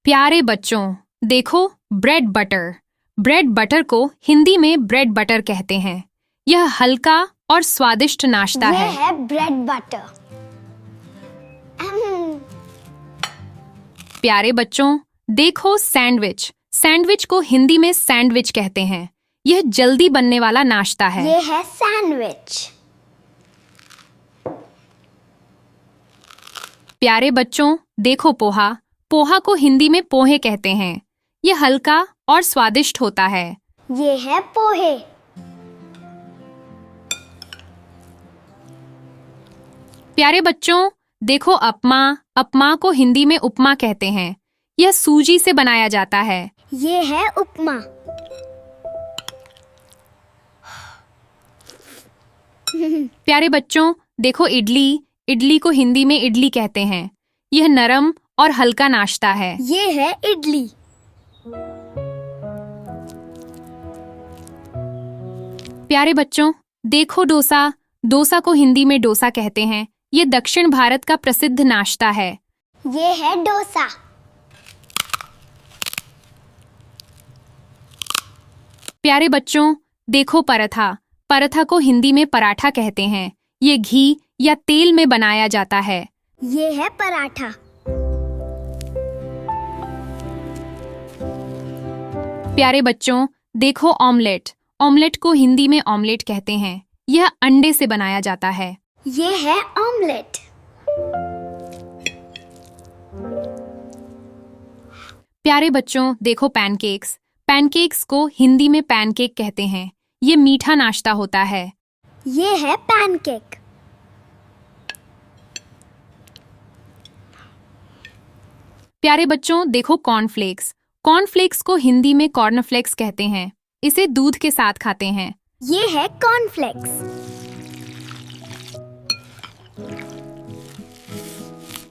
प्यारे बच्चों, देखो ब्रेड बटर। ब्रेड बटर को हिंदी में ब्रेड बटर कहते हैं। यह हल्का और स्वादिष्ट नाश्ता ये है। है ब्रेड बटर। प्यारे बच्चों, देखो सैंडविच। सैंडविच को हिंदी में सैंडविच कहते हैं। यह जल्दी बनने वाला नाश्ता है। ये है सैंडविच। प्यारे बच्चों, देखो पोहा। पोहा को हिंदी में पोहे कहते हैं। यह हल्का और स्वादिष्ट होता है। ये है पोहे। प्यारे बच्चों, देखो अपमा। अपमा को हिंदी में उपमा कहते हैं। यह सूजी से बनाया जाता है। ये है उपमा। प्यारे बच्चों, देखो इडली। इडली को हिंदी में इडली कहते हैं। यह नरम और हल्का नाश्ता है। ये है इडली। प्यारे बच्चों, देखो डोसा। डोसा को हिंदी में डोसा कहते हैं। यह दक्षिण भारत का प्रसिद्ध नाश्ता है। ये है डोसा। प्यारे बच्चों, देखो पराठा। पराठा को हिंदी में पराठा कहते हैं। ये घी या तेल में बनाया जाता है। ये है पराठा। प्यारे बच्चों, देखो ऑमलेट। ऑमलेट को हिंदी में ऑमलेट कहते हैं। यह अंडे से बनाया जाता है। ये है ऑमलेट। प्यारे बच्चों, देखो पैनकेक्स। पैनकेक्स को हिंदी में पैनकेक कहते हैं। ये मीठा नाश्ता होता है। ये है पैनकेक। प्यारे बच्चों, देखो कॉर्नफ्लेक्स। कॉर्नफ्लेक्स को हिंदी में कॉर्नफ्लेक्स कहते हैं। इसे दूध के साथ खाते हैं। ये है कॉर्नफ्लेक्स।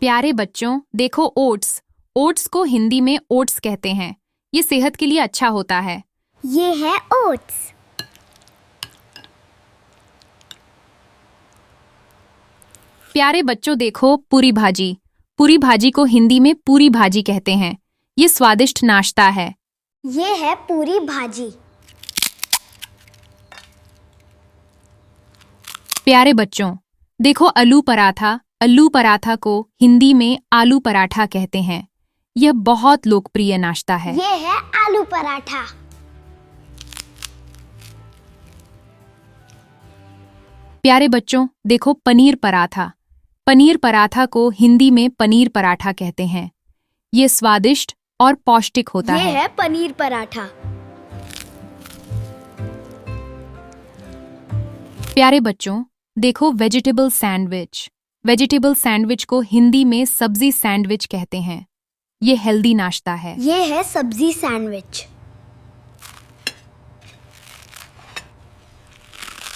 प्यारे बच्चों, देखो ओट्स। ओट्स को हिंदी में ओट्स कहते हैं। ये सेहत के लिए अच्छा होता है। ये है ओट्स। प्यारे बच्चों, देखो पूरी भाजी। पूरी भाजी को हिंदी में पूरी भाजी कहते हैं। ये स्वादिष्ट नाश्ता है। ये है पूरी भाजी। प्यारे बच्चों, देखो आलू पराठा। आलू पराठा को हिंदी में आलू पराठा कहते हैं। यह बहुत लोकप्रिय नाश्ता है। ये है आलू पराठा। प्यारे बच्चों, देखो पनीर पराठा। पनीर पराठा को हिंदी में पनीर पराठा कहते हैं। ये स्वादिष्ट और पौष्टिक होता ये है। है पनीर पराठा। प्यारे बच्चों, देखो वेजिटेबल सैंडविच। वेजिटेबल सैंडविच को हिंदी में सब्जी सैंडविच कहते हैं। ये हेल्दी नाश्ता है। ये है सब्जी सैंडविच।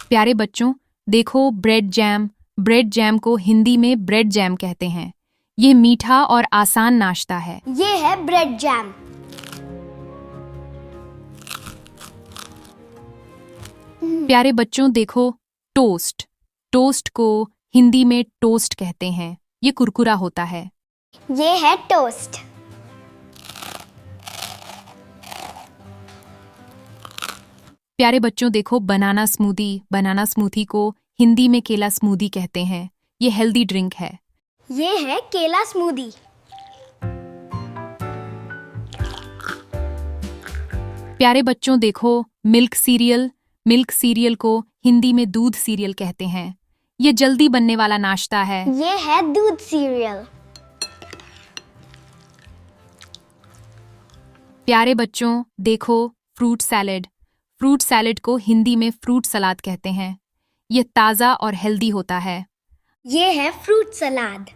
प्यारे बच्चों, देखो ब्रेड जैम। ब्रेड जैम को हिंदी में ब्रेड जैम कहते हैं। ये मीठा और आसान नाश्ता है। ये है ब्रेड जैम। प्यारे बच्चों, देखो टोस्ट। टोस्ट को हिंदी में टोस्ट कहते हैं। ये कुरकुरा होता है। ये है टोस्ट। प्यारे बच्चों, देखो बनाना स्मूदी। बनाना स्मूदी को हिंदी में केला स्मूदी कहते हैं। ये हेल्दी ड्रिंक है। ये है केला स्मूदी। प्यारे बच्चों, देखो मिल्क सीरियल। मिल्क सीरियल को हिंदी में दूध सीरियल कहते हैं। ये जल्दी बनने वाला नाश्ता है। ये है दूध सीरियल। प्यारे बच्चों, देखो फ्रूट सैलेड। फ्रूट सैलेड को हिंदी में फ्रूट सलाद कहते हैं। ये ताज़ा और हेल्दी होता है। ये है फ्रूट सलाद।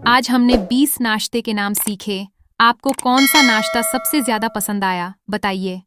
आज हमने 20 नाश्ते के नाम सीखे। आपको कौन सा नाश्ता सबसे ज्यादा पसंद आया, बताइए।